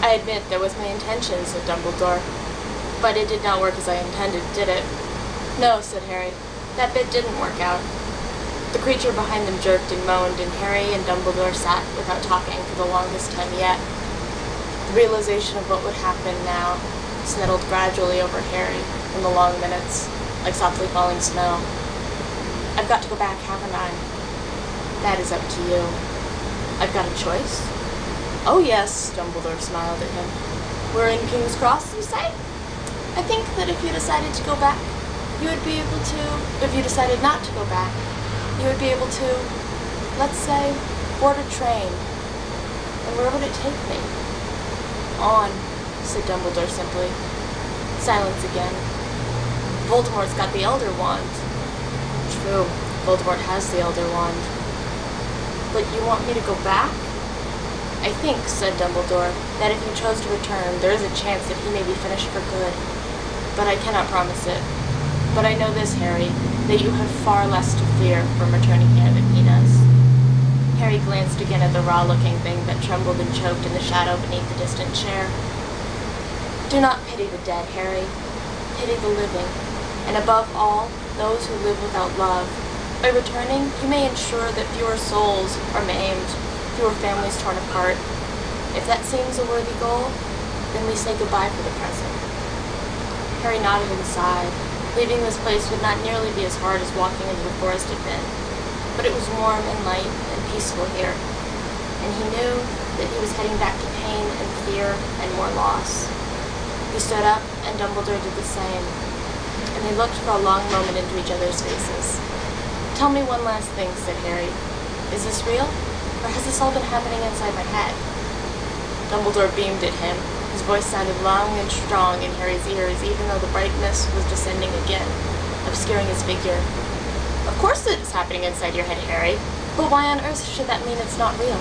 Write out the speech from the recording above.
"I admit that was my intention," said Dumbledore. "But it did not work as I intended, did it?" "No," said Harry. "That bit didn't work out." The creature behind them jerked and moaned, and Harry and Dumbledore sat without talking for the longest time yet. The realization of what would happen now settled gradually over Harry in the long minutes, like softly falling snow. "I've got to go back, haven't I?" "That is up to you." "I've got a choice?" "Oh yes," Dumbledore smiled at him. "We're in King's Cross, you say? I think that if you decided to go back, you would be able to, if you decided not to go back, you would be able to, let's say, board a train. And where would it take me?" "On," said Dumbledore simply. Silence again. "Voldemort's got the Elder Wand." "True, Voldemort has the Elder Wand." "But you want me to go back?" "I think," said Dumbledore, "that if you chose to return, there is a chance that he may be finished for good. But I cannot promise it. But I know this, Harry, that you have far less to fear from returning here than he does." Harry glanced again at the raw-looking thing that trembled and choked in the shadow beneath the distant chair. "Do not pity the dead, Harry. Pity the living, and above all, those who live without love. By returning, you may ensure that fewer souls are maimed, fewer families torn apart. If that seems a worthy goal, then we say goodbye for the present." Harry nodded and sighed. Leaving this place would not nearly be as hard as walking into the forest had been, but it was warm and light and peaceful here, and he knew that he was heading back to pain and fear and more loss. He stood up, and Dumbledore did the same, and they looked for a long moment into each other's faces. "Tell me one last thing," said Harry. "Is this real, or has this all been happening inside my head?" Dumbledore beamed at him. His voice sounded long and strong in Harry's ears, even though the bright mist was descending again, obscuring his figure. "Of course it's happening inside your head, Harry. But why on earth should that mean it's not real?"